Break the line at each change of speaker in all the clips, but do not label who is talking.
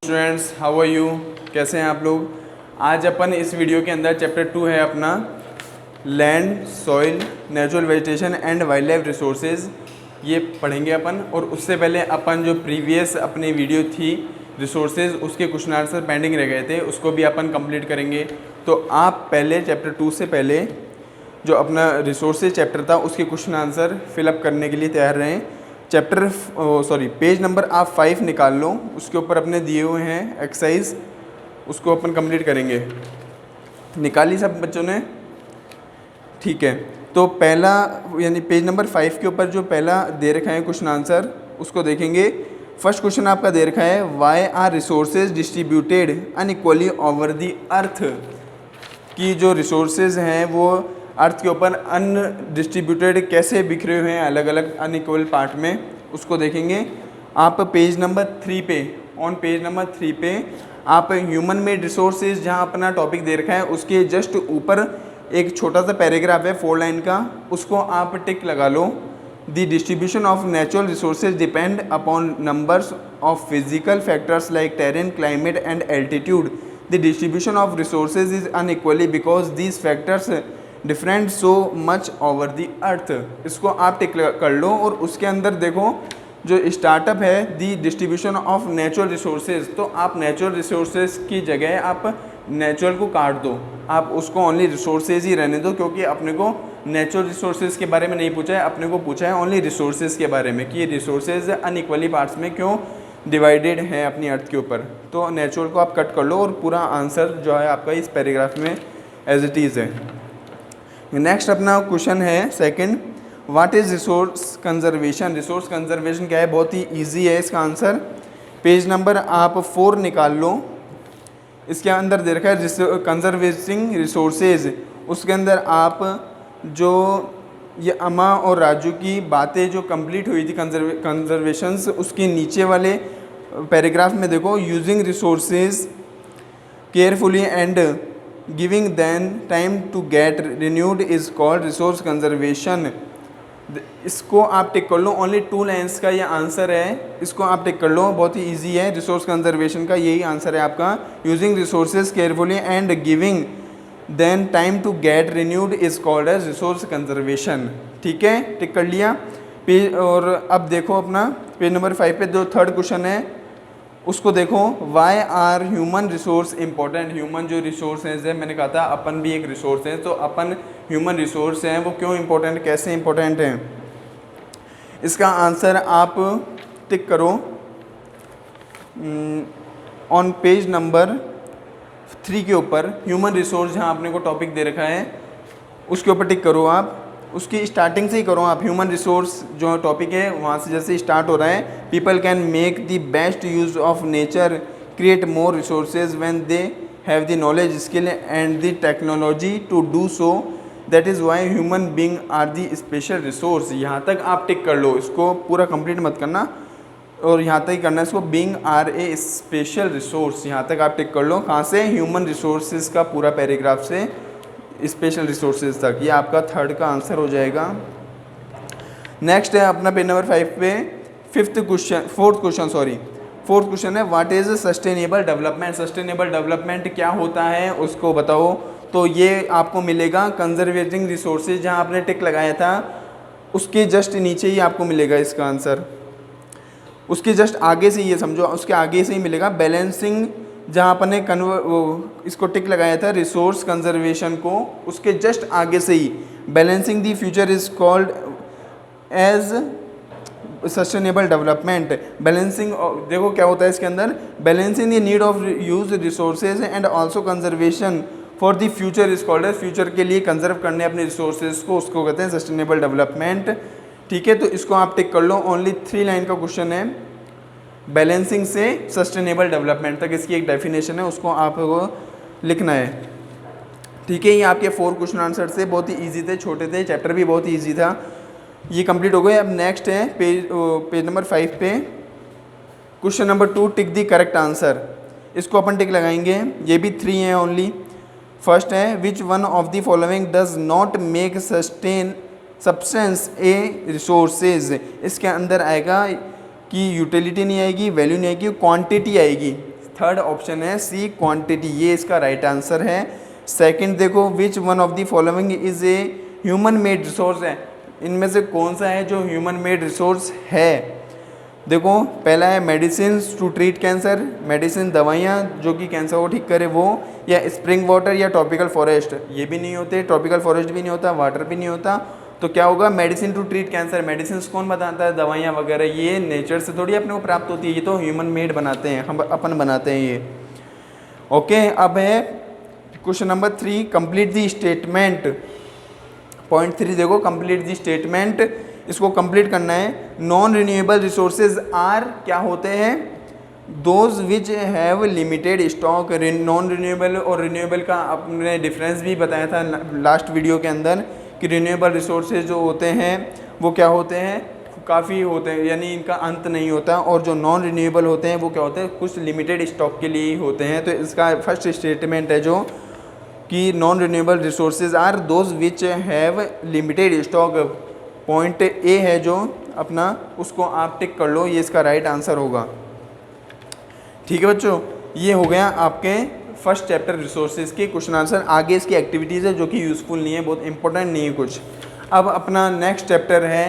Students, how are you? कैसे हैं आप लोग? आज अपन इस वीडियो के अंदर चैप्टर 2 है अपना land, soil, natural vegetation and wild life resources, ये पढ़ेंगे अपन। और उससे पहले अपन जो प्रीवियस अपनी वीडियो थी रिसोर्सेज, उसके क्वेश्चन आंसर पेंडिंग रह गए थे, उसको भी अपन कंप्लीट करेंगे। तो आप पहले चैप्टर 2 से पहले जो अपना रिसोर्सेज चैप्टर था उसके क्वेश्चन आंसर फिलअप करने के लिए तैयार रहें। पेज नंबर आप 5 निकाल लो, उसके ऊपर अपने दिए हुए हैं एक्सरसाइज, उसको अपन कंप्लीट करेंगे। निकाली सब बच्चों ने? ठीक है, तो पहला यानी पेज नंबर 5 के ऊपर जो पहला दे रखा है क्वेश्चन आंसर, उसको देखेंगे। फर्स्ट क्वेश्चन आपका दे रखा है, why are resources distributed unequally over the earth. की जो रिसोर्सेज हैं वो अर्थ के ऊपर अनडिस्ट्रीब्यूटेड कैसे बिखरे हुए हैं अलग अलग अनइक्वल पार्ट में, उसको देखेंगे। आप पेज नंबर 3 पे, ऑन पेज नंबर 3 पे आप ह्यूमन मेड रिसोर्सेज जहाँ अपना टॉपिक दे रखा है उसके जस्ट ऊपर एक छोटा सा पैराग्राफ है 4 लाइन का, उसको आप टिक लगा लो। The distribution of natural resources depend upon numbers of physical factors like terrain, climate and altitude. The distribution of resources is unequally because these factors different so much over the earth. इसको आप टिक कर लो। और उसके अंदर देखो जो startup है दी distribution of natural resources, तो आप नेचुरल रिसोर्सेज की जगह आप नेचुरल को काट दो, आप उसको ओनली रिसोर्सेज ही रहने दो, क्योंकि अपने को नेचुरल रिसोर्सेज के बारे में नहीं पूछा है, अपने को पूछा है ओनली रिसोर्सेज के बारे में कि रिसोर्सेज अनइक्वली पार्ट्स में क्यों डिवाइडेड हैं अपनी अर्थ के ऊपर। तो नेचुरल को आप कट कर लो और पूरा आंसर जो है आपका इस पैराग्राफ में एज इट इज़ है। नेक्स्ट अपना क्वेश्चन है second, what is resource conservation. Resource conservation क्या है? बहुत ही इजी है इसका आंसर। पेज नंबर आप 4 निकाल लो, इसके अंदर दे रखा है कंजर्वेटिंग रिसोर्सेज। उसके अंदर आप जो ये अमा और राजू की बातें जो कंप्लीट हुई थी कंजर्वेशंस, उसके नीचे वाले पैराग्राफ में देखो, using resources carefully and giving then time to get renewed is called resource conservation. इसको आप टिक कर लो, ओनली 2 लाइन्स का ये आंसर है, इसको आप टिक कर लो, बहुत ही इजी है। रिसोर्स कंजर्वेशन का यही आंसर है आपका, using resources carefully and giving then time to get renewed is called as resource conservation. ठीक है, टिक कर लिया पेज। और अब देखो अपना पेज नंबर 5 पे जो थर्ड क्वेश्चन है उसको देखो, why are human resource important. Human जो रिसोर्स है, मैंने कहा था अपन भी एक रिसोर्स है, तो अपन ह्यूमन रिसोर्स हैं वो क्यों इम्पोर्टेंट, कैसे इम्पोर्टेंट हैं, इसका आंसर आप टिक करो ऑन पेज नंबर 3 के ऊपर। ह्यूमन रिसोर्स जहाँ अपने को टॉपिक दे रखा है उसके ऊपर टिक करो आप, उसकी स्टार्टिंग से ही करो आप। ह्यूमन रिसोर्स जो टॉपिक है वहाँ से जैसे स्टार्ट हो रहा है, people can make the best use of nature, create more resources when they have the knowledge, skill and the technology to do so, that is why human being are the special resource. यहाँ तक आप टिक कर लो, इसको पूरा complete मत करना और यहाँ तक ही करना है इसको, being are a special resource, यहाँ तक आप टिक कर लो। कहाँ से? ह्यूमन रिसोर्सेज का पूरा पैराग्राफ से स्पेशल रिसोर्सेज तक, ये आपका थर्ड का आंसर हो जाएगा। नेक्स्ट है अपना पेज नंबर 5 पे फोर्थ क्वेश्चन है, what is sustainable development. Sustainable development क्या होता है उसको बताओ। तो ये आपको मिलेगा कंजर्वेटिंग रिसोर्सेज, जहाँ आपने टिक लगाया था उसके जस्ट नीचे ही आपको मिलेगा इसका आंसर, उसके जस्ट आगे से, ये समझो उसके आगे से ही मिलेगा बैलेंसिंग, जहाँ अपन ने इसको टिक लगाया था रिसोर्स कंजर्वेशन को, उसके जस्ट आगे से ही balancing the future is called as sustainable development. Balancing देखो क्या होता है इसके अंदर, balancing the need of use resources and also conservation for the future is called as, future के लिए कंजर्व करने अपने रिसोर्सेज को, उसको कहते हैं सस्टेनेबल डेवलपमेंट। ठीक है, तो इसको आप टिक कर लो, ओनली 3 लाइन का क्वेश्चन है, बैलेंसिंग से सस्टेनेबल डेवलपमेंट तक इसकी एक डेफिनेशन है, उसको आपको लिखना है। ठीक है, ये आपके 4 क्वेश्चन आंसर से बहुत ही इजी थे, छोटे थे, चैप्टर भी बहुत ही इजी था, ये कंप्लीट हो गए। अब नेक्स्ट है पेज नंबर 5 पे question number 2, tick the correct answer. इसको अपन टिक लगाएंगे, ये भी 3 हैं ओनली। फर्स्ट है, which one of the following does not make substance A resources. इसके अंदर आएगा कि यूटिलिटी नहीं आएगी, वैल्यू नहीं आएगी, क्वांटिटी आएगी। थर्ड ऑप्शन है सी क्वांटिटी, ये इसका राइट आंसर है। सेकंड देखो, which one of the following is a human made resource है, इनमें से कौन सा है जो ह्यूमन मेड रिसोर्स है। देखो पहला है medicine to treat cancer, medicine दवाइयाँ जो कि कैंसर को ठीक करे वो, या स्प्रिंग वाटर या ट्रॉपिकल फॉरेस्ट, ये भी नहीं होते, ट्रॉपिकल फॉरेस्ट भी नहीं होता, वाटर भी नहीं होता, तो क्या होगा medicine to treat cancer. Medicine कौन बताता है, दवाइयाँ वगैरह, ये नेचर से थोड़ी अपने को प्राप्त होती है, ये तो ह्यूमन मेड बनाते हैं, हम अपन बनाते हैं ये। ओके, अब है question number 3, complete the statement. Point 3 देखो, कंप्लीट द स्टेटमेंट, इसको कंप्लीट करना है। नॉन रिन्यूएबल रिसोर्सेज आर क्या होते हैं, those which have limited stock. Non renewable और रिन्यूएबल का आपने डिफरेंस भी बताया था लास्ट वीडियो के अंदर कि रिन्यूएबल रिसोर्सेज जो होते हैं वो क्या होते हैं, काफ़ी होते हैं, यानी इनका अंत नहीं होता, और जो नॉन रिन्यूएबल होते हैं वो क्या होते हैं, कुछ लिमिटेड स्टॉक के लिए ही होते हैं। तो इसका फर्स्ट स्टेटमेंट है जो कि non renewable resources are those which have limited stock. Point A है जो अपना, उसको आप टिक कर लो, ये इसका राइट आंसर होगा। ठीक है बच्चों, ये हो गया आपके फर्स्ट चैप्टर रिसोर्सेज के क्वेश्चन आंसर। आगे इसकी एक्टिविटीज़ है जो कि यूज़फुल नहीं है, बहुत इंपॉर्टेंट नहीं है कुछ। अब अपना नेक्स्ट चैप्टर है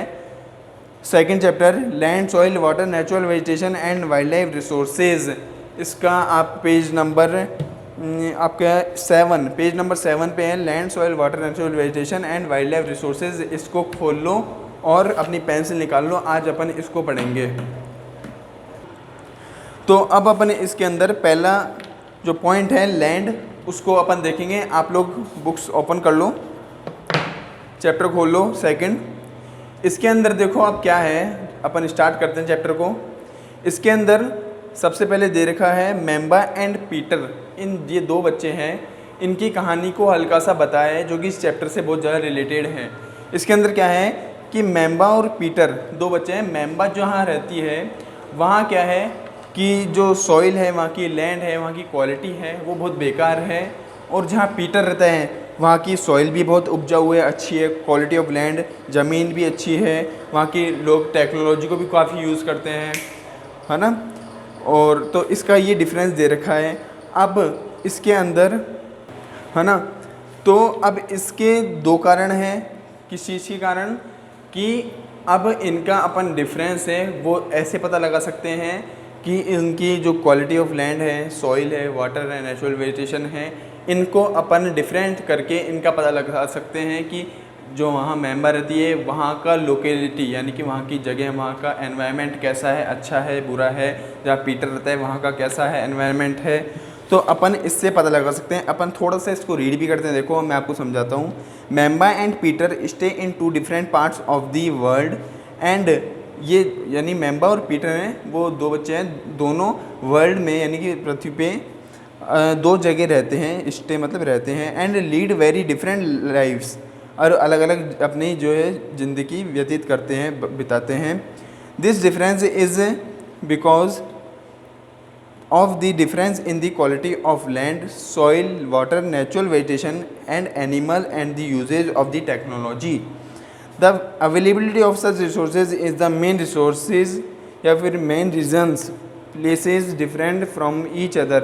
second chapter, land soil water natural vegetation and wild life resources. इसका आप पेज नंबर आपका 7, पेज नंबर 7 पे है, land soil water natural vegetation and wild life resources. इसको खोल लो और अपनी पेंसिल निकाल लो, आज अपन इसको पढ़ेंगे। तो अब अपन इसके अंदर पहला जो पॉइंट है लैंड, उसको अपन देखेंगे। आप लोग बुक्स ओपन कर लो, चैप्टर खोल लो सेकंड। इसके अंदर देखो अब क्या है, अपन स्टार्ट करते हैं चैप्टर को। इसके अंदर सबसे पहले दे रखा है मेम्बा एंड पीटर, इन ये दो बच्चे हैं, इनकी कहानी को हल्का सा बताया है जो कि इस चैप्टर से बहुत ज़्यादा रिलेटेड है। इसके अंदर क्या है कि मेम्बा और पीटर दो बच्चे हैं। मेम्बा जहाँ रहती है वहाँ क्या है कि जो सॉइल है, वहाँ की लैंड है, वहाँ की क्वालिटी है वो बहुत बेकार है, और जहाँ पीटर रहता है वहाँ की सॉइल भी बहुत उपजाऊ है, अच्छी है, क्वालिटी ऑफ लैंड, ज़मीन भी अच्छी है, वहाँ के लोग टेक्नोलॉजी को भी काफ़ी यूज़ करते हैं, है ना। और तो इसका ये डिफरेंस दे रखा है। अब इसके अंदर, है ना, तो अब इसके दो कारण हैं। किस चीज़ के कारण, कि अब इनका अपन डिफरेंस है वो ऐसे पता लगा सकते हैं कि इनकी जो क्वालिटी ऑफ लैंड है, सॉइल है, वाटर है, नेचुरल वेजिटेशन है, इनको अपन डिफरेंट करके इनका पता लगा सकते हैं कि जो वहाँ मेंबर रहती है वहाँ का लोकेलिटी, यानी कि वहाँ की जगह, वहाँ का एनवायरनमेंट कैसा है, अच्छा है, बुरा है। जहाँ पीटर रहता है वहाँ का कैसा है एनवायरनमेंट है, तो अपन इससे पता लगा सकते हैं। अपन थोड़ा सा इसको रीड भी करते हैं, देखो मैं आपको समझाता हूँ। Mamba and Peter stay in 2 different parts of the world and, ये यानी मेम्बा और पीटर हैं वो दो बच्चे हैं, दोनों वर्ल्ड में यानी कि पृथ्वी पे दो जगह रहते हैं, स्टे मतलब रहते हैं, and lead very different lifes, और अलग अलग अपनी जो है ज़िंदगी व्यतीत करते हैं, बिताते हैं। This difference is because of the difference in the quality of land, soil, water, natural vegetation and animal and the usage of the technology. The availability of such resources is the main resources या फिर main reasons places different from each other.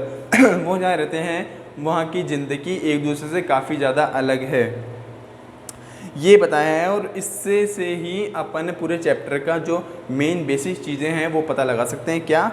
वो जहाँ रहते हैं वहाँ की ज़िंदगी एक दूसरे से काफ़ी ज़्यादा अलग है, ये बताया है। और इससे से ही अपन पूरे चैप्टर का जो मेन बेसिक चीज़ें हैं वो पता लगा सकते हैं। क्या,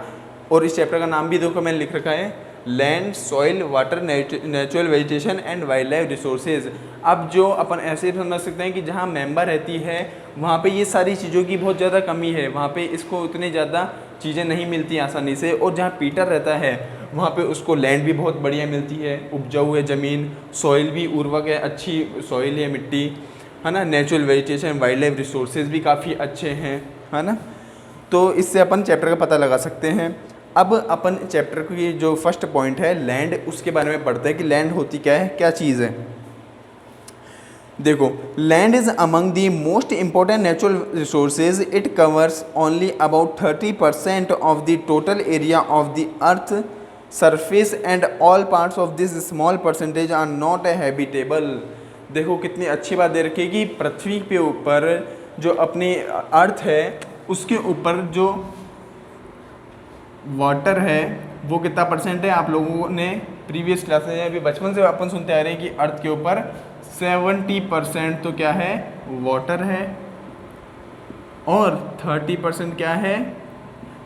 और इस चैप्टर का नाम भी देखो मैंने लिख रखा है, land soil water natural vegetation and wild life resources. अब जो अपन ऐसे समझ सकते हैं कि जहाँ मेंबर रहती है वहाँ पे ये सारी चीज़ों की बहुत ज़्यादा कमी है, वहाँ पे इसको उतनी ज़्यादा चीज़ें नहीं मिलती आसानी से। और जहाँ पीटर रहता है वहाँ पे उसको लैंड भी बहुत बढ़िया मिलती है, उपजाऊ है ज़मीन, सॉइल भी उर्वरक है, अच्छी सॉइल है, मिट्टी है ना, natural vegetation wild life resources भी काफ़ी अच्छे हैं, है ना। तो इससे अपन चैप्टर का पता लगा सकते हैं। अब अपन चैप्टर की जो फर्स्ट पॉइंट है लैंड, उसके बारे में पढ़ते हैं कि लैंड होती क्या है, क्या चीज़ है। देखो, land is among the most important natural resources. It covers only about 30% of the total area of the earth surface and all parts of this small percentage are not habitable. देखो कितनी अच्छी बात दे रखी है कि पृथ्वी के ऊपर जो अपनी अर्थ है उसके ऊपर जो वाटर है वो कितना परसेंट है, आप लोगों ने प्रीवियस क्लास में अभी बचपन से अपन सुनते आ रहे हैं कि अर्थ के ऊपर 70% तो क्या है, वाटर है, और 30% क्या है,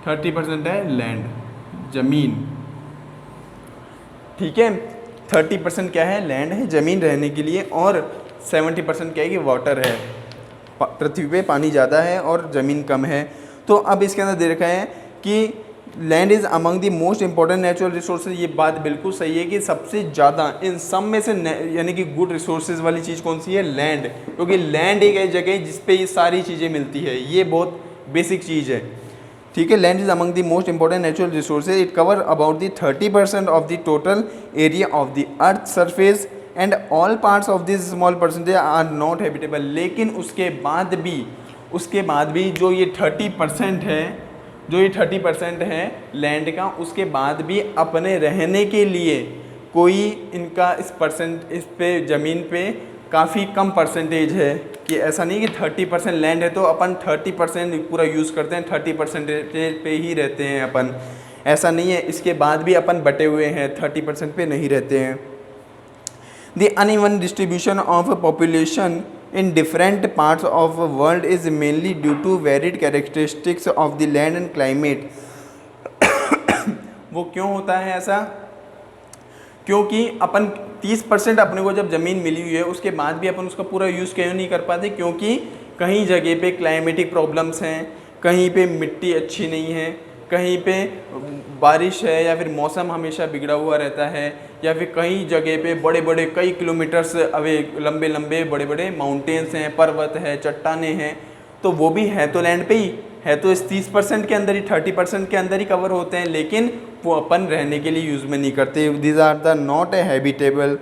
30% है लैंड, ज़मीन। ठीक है, 30% क्या है, लैंड है, ज़मीन रहने के लिए, और 70% क्या है कि वाटर है, पृथ्वी पे पानी ज़्यादा है और ज़मीन कम है। तो अब इसके अंदर दे रखा है कि land is among the most important natural resources. ये बात बिल्कुल सही है कि सबसे ज़्यादा इन सब में से यानी कि गुड रिसोर्सेज वाली चीज़ कौन सी है, लैंड, क्योंकि लैंड एक ऐसी जगह है जिसपे ये सारी चीज़ें मिलती है, ये बहुत बेसिक चीज़ है। ठीक है, land is among the most important natural resources, it cover about the 30% of the total area of the earth surface and all parts of this small percentage are not habitable. लेकिन उसके बाद भी जो ये 30% है, जो ये 30% है लैंड का, उसके बाद भी अपने रहने के लिए कोई इनका इस पे ज़मीन पे काफ़ी कम परसेंटेज है, कि ऐसा नहीं कि 30% लैंड है तो अपन 30% पूरा यूज़ करते हैं, 30% पे ही रहते हैं अपन, ऐसा नहीं है। इसके बाद भी अपन बटे हुए हैं, 30% पे नहीं रहते हैं। The uneven distribution of population in different parts of the world is mainly due to varied characteristics of the land and climate. वो क्यों होता है ऐसा? क्योंकि अपन 30% अपने को जब ज़मीन मिली हुई है उसके बाद भी अपन उसका पूरा यूज़ क्यों नहीं कर पाते? क्योंकि कहीं जगह पे क्लाइमेटिक प्रॉब्लम्स हैं, कहीं पे मिट्टी अच्छी नहीं है, कहीं पे बारिश है, या फिर मौसम हमेशा बिगड़ा हुआ रहता है, या फिर कई जगह पे बड़े बड़े कई किलोमीटर्स अवे लंबे लंबे बड़े बड़े माउंटेन्स हैं, पर्वत है, चट्टाने हैं, तो वो भी है तो लैंड पे ही है, तो इस 30% के अंदर ही 30% के अंदर ही कवर होते हैं, लेकिन वो अपन रहने के लिए यूज़ में नहीं करते। These are the not a habitable.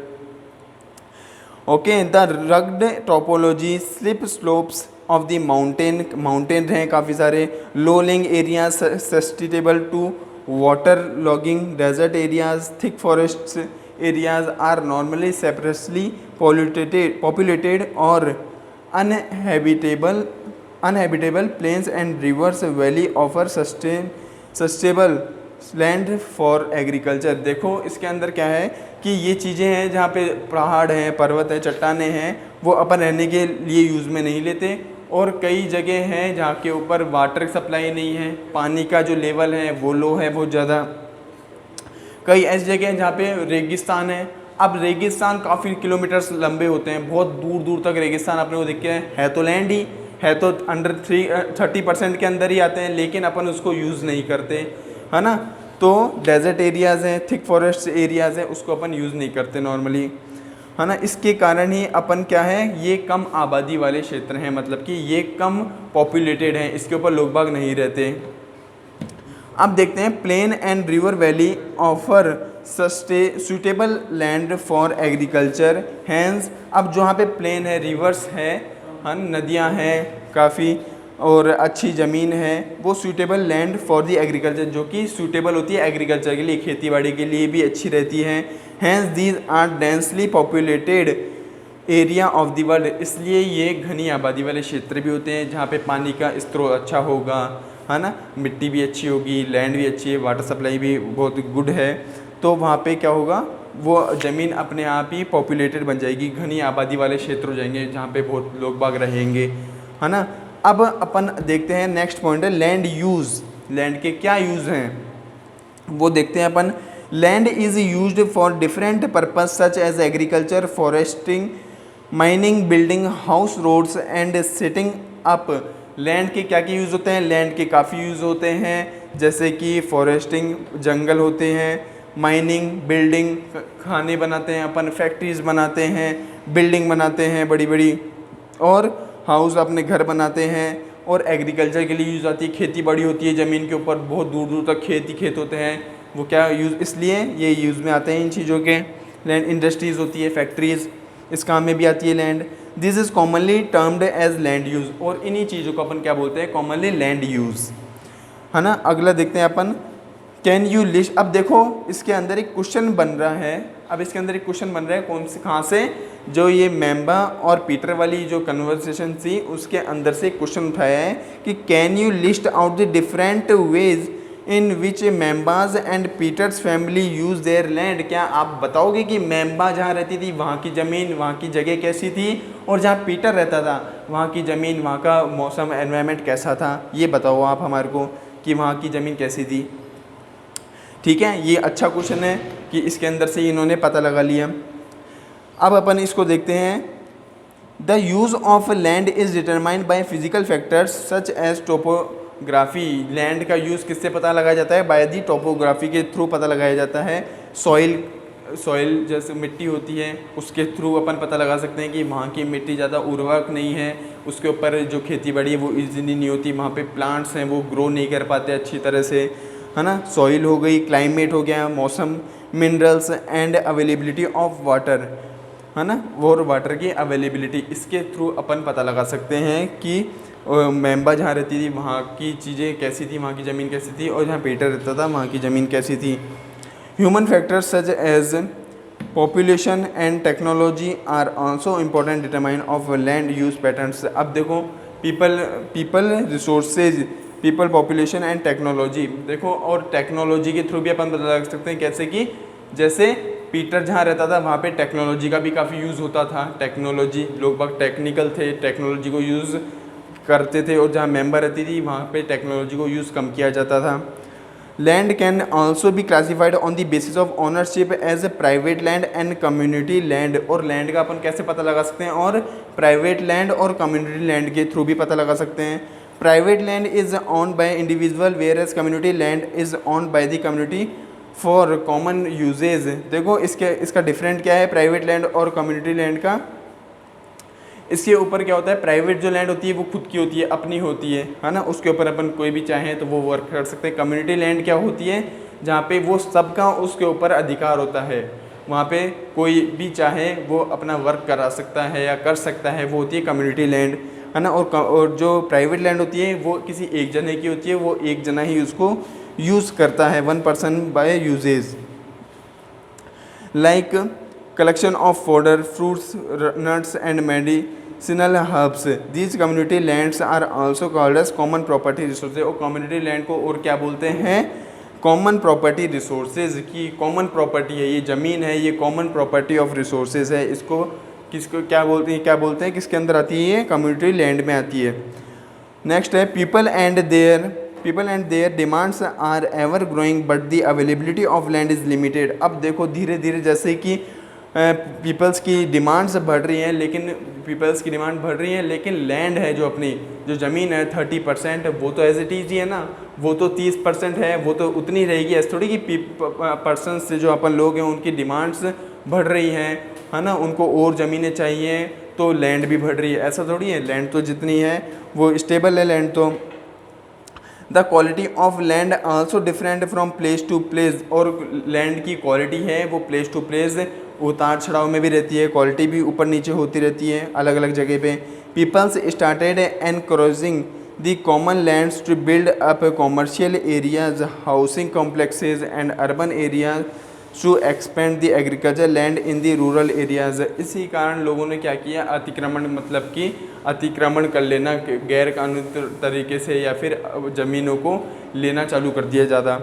Okay, the rugged topology, slip slopes of the mountain हैं काफ़ी सारे, low lying areas sustainable to water logging, desert areas, thick forest areas are normally separately populated और uninhabitable plains and rivers valley offer sustainable land for agriculture. देखो इसके अंदर क्या है कि ये चीज़ें हैं जहाँ पे पहाड़ हैं, पर्वत हैं, चट्टाने हैं, वो अपन रहने के लिए यूज़ में नहीं लेते, और कई जगह हैं जहाँ के ऊपर वाटर सप्लाई नहीं है, पानी का जो लेवल है वो लो है बहुत ज़्यादा। कई ऐसी जगह हैं जहाँ पे रेगिस्तान है। अब रेगिस्तान काफ़ी किलोमीटर्स लंबे होते हैं, बहुत दूर दूर तक रेगिस्तान अपने को दिखते हैं, है तो लैंड ही है, तो अंडर 30% के अंदर ही आते हैं, लेकिन अपन उसको यूज़ नहीं करते, है ना। तो डेजर्ट एरियाज़ हैं, थिक फॉरेस्ट एरियाज़ हैं, उसको अपन यूज़ नहीं करते नॉर्मली, है ना। इसके कारण ही अपन क्या है, ये कम आबादी वाले क्षेत्र हैं, मतलब कि ये कम पॉपुलेटेड हैं, इसके ऊपर लोग बाग नहीं रहते। अब देखते हैं plain and river valley offer suitable land for agriculture. Hence अब जहाँ पे प्लेन है, रिवर्स है, नदियाँ हैं काफ़ी और अच्छी ज़मीन है, वो suitable land for the agriculture, जो कि सूटेबल होती है एग्रीकल्चर के लिए, खेती बाड़ी के लिए भी अच्छी रहती है। Hence these are densely populated area of the world, इसलिए ये घनी आबादी वाले क्षेत्र भी होते हैं जहाँ पे पानी का स्रोत अच्छा होगा, है ना, मिट्टी भी अच्छी होगी, लैंड भी अच्छी है, वाटर सप्लाई भी बहुत गुड है, तो वहाँ पे क्या होगा, वो ज़मीन अपने आप ही पॉपुलेटेड बन जाएगी, घनी आबादी वाले क्षेत्र हो जाएंगे जहाँ पे बहुत लोग बाग रहेंगे, है ना। अब अपन देखते हैं नेक्स्ट पॉइंट है लैंड यूज़। लैंड के क्या यूज़ हैं वो देखते हैं अपन। Land is used for different purpose such as agriculture, foresting, mining, building house, roads and setting up. Land के क्या क्या यूज़ होते हैं? लैंड के काफ़ी यूज़ होते हैं, जैसे कि फॉरेस्टिंग, जंगल होते हैं, माइनिंग, बिल्डिंग, खाने बनाते हैं अपन, फैक्ट्रीज़ बनाते हैं, बिल्डिंग बनाते हैं बड़ी बड़ी, और हाउस अपने घर बनाते हैं, और एग्रीकल्चर के लिए यूज़ आती है, खेती बाड़ी होती है ज़मीन के ऊपर, बहुत दूर दूर तक खेत होते हैं, वो क्या यूज़, इसलिए ये यूज़ में आते हैं इन चीज़ों के। लैंड इंडस्ट्रीज़ होती है, फैक्ट्रीज़, इस काम में भी आती है land. This is commonly termed as land use, और इन्हीं चीज़ों को अपन क्या बोलते हैं, कॉमनली लैंड यूज़, है ना। अगला देखते हैं अपन, कैन यू लिस्ट। अब देखो इसके अंदर एक क्वेश्चन बन रहा है, अब इसके अंदर एक क्वेश्चन बन रहा है, कौन से, कहाँ से, जो ये मेंबा और पीटर वाली जो कन्वर्सेशन थी उसके अंदर से क्वेश्चन उठाया है कि can you list out the different ways in which Mambas and Peter's family use their land. क्या आप बताओगे कि मेम्बा जहाँ रहती थी वहाँ की ज़मीन, वहाँ की जगह कैसी थी, और जहाँ पीटर रहता था वहाँ की ज़मीन, वहाँ का मौसम, एनवायरनमेंट कैसा था, ये बताओ आप हमारे को कि वहाँ की ज़मीन कैसी थी। ठीक है, ये अच्छा क्वेश्चन है कि इसके अंदर से इन्होंने पता लगा लिया। अब अपन इसको देखते हैं। The use of land is determined by physical factors such as topography. Land का यूज़ किससे पता लगाया जाता है? बाय दी टोपोग्राफी के थ्रू पता लगाया जाता है। सॉइल जैसे मिट्टी होती है उसके थ्रू अपन पता लगा सकते हैं कि वहाँ की मिट्टी ज़्यादा उर्वरक नहीं है, उसके ऊपर जो खेती बाड़ी है वो इजीली नहीं होती, वहाँ पे प्लांट्स हैं वो ग्रो नहीं कर पाते अच्छी तरह से, है ना। सॉइल हो गई, क्लाइमेट हो गया, मौसम, minerals and availability of water, है ना, और वाटर की अवेलेबिलिटी, इसके थ्रू अपन पता लगा सकते हैं कि मेम्बा जहाँ रहती थी वहाँ की चीज़ें कैसी थी, वहाँ की ज़मीन कैसी थी, और जहाँ पीटर रहता था वहाँ की ज़मीन कैसी थी। Human factors such as population and technology are also important determine of land use patterns. अब देखो, people resources, people, population and technology, देखो, और टेक्नोलॉजी के थ्रू भी अपन पता लगा सकते हैं। कैसे कि जैसे पीटर जहाँ रहता था वहाँ पे टेक्नोलॉजी का भी काफ़ी यूज़ होता था। टेक्नोलॉजी, लोग बहुत टेक्निकल थे, टेक्नोलॉजी को यूज़ करते थे, और जहाँ मेंबर रहती थी वहाँ पे टेक्नोलॉजी को यूज़ कम किया जाता था। Land can also be classified on the basis of ownership as a private land and community land. और लैंड का अपन कैसे पता लगा सकते हैं? और प्राइवेट लैंड और कम्युनिटी लैंड के थ्रू भी पता लगा सकते हैं। Private land is owned by individual whereas community land is owned by the community for common uses. देखो इसका डिफरेंट क्या है प्राइवेट लैंड और कम्युनिटी लैंड का? इसके ऊपर क्या होता है, प्राइवेट जो लैंड होती है वो खुद की होती है, अपनी होती है ना, उसके ऊपर अपन कोई भी चाहे तो वो वर्क कर सकते हैं। कम्युनिटी लैंड क्या होती है? जहाँ पे वो सबका उसके ऊपर अधिकार होता है, वहाँ पे कोई भी चाहे वो अपना वर्क करा सकता है या कर सकता है, वो होती है कम्युनिटी लैंड, है ना। और जो प्राइवेट लैंड होती है वो किसी एक जने की होती है, वो एक जना ही उसको यूज़ करता है, one person by uses. Like collection of fodder, fruits, nuts and medicinal herbs, these community lands are also called as common property resources. और कम्युनिटी लैंड को और क्या बोलते हैं? Common property resources. की कॉमन प्रॉपर्टी है, ये ज़मीन है, ये कॉमन प्रॉपर्टी ऑफ रिसोर्सेज है। इसको किसको क्या बोलते हैं? किसके अंदर आती है? कम्युनिटी लैंड में आती है। नेक्स्ट है people and their demands are ever growing but the availability of land is limited. अब देखो धीरे धीरे जैसे कि पीपल्स की डिमांड्स बढ़ रही हैं, लेकिन लैंड है जो अपनी जो ज़मीन है 30%, वो तो एज इट इज़ ही है ना, वो तो 30% है, वो तो उतनी रहेगी। ऐसे थोड़ी कि पर्सन से जो अपन लोग हैं उनकी डिमांड्स बढ़ रही हैं, है ना, उनको और ज़मीनें चाहिए तो लैंड भी बढ़ रही है, ऐसा थोड़ी है। लैंड तो जितनी है वो स्टेबल है लैंड तो। The quality of land also different from place to place. और लैंड की क्वालिटी है वो प्लेस टू प्लेस उतार चढ़ाव में भी रहती है, क्वालिटी भी ऊपर नीचे होती रहती है अलग अलग जगह पे। Peoples started encroaching the common lands to build up commercial areas, housing complexes and urban areas to expand the agriculture land in the rural areas. इसी कारण लोगों ने क्या किया? अतिक्रमण, मतलब कि अतिक्रमण कर लेना गैर कानूनी तरीके से, या फिर ज़मीनों को लेना चालू कर दिया ज़्यादा।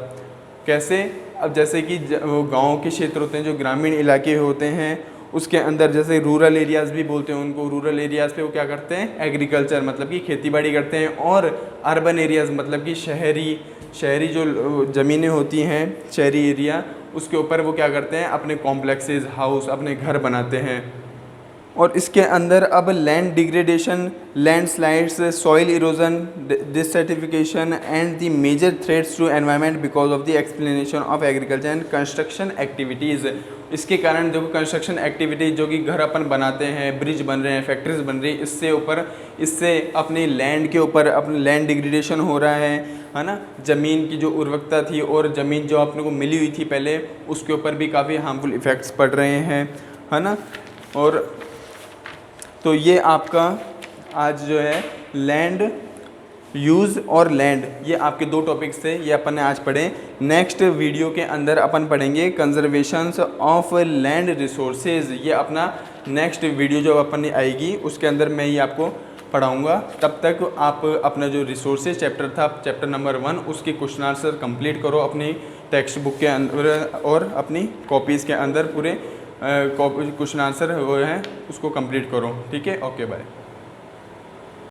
कैसे? अब जैसे कि वो गाँव के क्षेत्र होते हैं, जो ग्रामीण इलाके होते हैं, उसके अंदर जैसे रूरल एरियाज़ भी बोलते हैं उनको, रूरल एरियाज़ पे वो क्या करते हैं? एग्रीकल्चर, मतलब कि खेतीबाड़ी करते हैं। और अर्बन एरियाज़ मतलब कि शहरी जो ज़मीनें होती हैं, शहरी एरिया, उसके ऊपर वो क्या करते हैं? अपने कॉम्प्लेक्सेस, हाउस, अपने घर बनाते हैं। और इसके अंदर अब land degradation, landslides, soil erosion, desertification and the major threats to environment because of the explanation of agriculture and construction activities. इसके कारण देखो कंस्ट्रक्शन एक्टिविटीज, जो कि घर अपन बनाते हैं, ब्रिज बन रहे हैं, फैक्ट्रीज बन रही है, इससे अपनी लैंड के ऊपर अपनी लैंड डिग्रेडेशन हो रहा है ना। ज़मीन की जो उर्वरकता थी और ज़मीन जो अपने को मिली हुई थी पहले, उसके ऊपर भी काफ़ी हार्मफुल इफ़ेक्ट्स पड़ रहे हैं, है ना। और तो ये आपका आज जो है लैंड यूज़ और लैंड, ये आपके दो टॉपिक्स थे, ये अपन ने आज पढ़े। नेक्स्ट वीडियो के अंदर अपन पढ़ेंगे कंजर्वेशंस ऑफ लैंड रिसोर्सेज। ये अपना नेक्स्ट वीडियो जो अपन ने आएगी उसके अंदर मैं ये आपको पढ़ाऊँगा। तब तक आप अपना जो रिसोर्सेज चैप्टर था, चैप्टर नंबर 1, उसके क्वेश्चन आंसर कंप्लीट करो अपनी टेक्स्ट बुक के अंदर और अपनी कॉपीज़ के अंदर पूरे क्वेश्चन आंसर वो हैं उसको कंप्लीट करो। ठीक है, ओके बाय।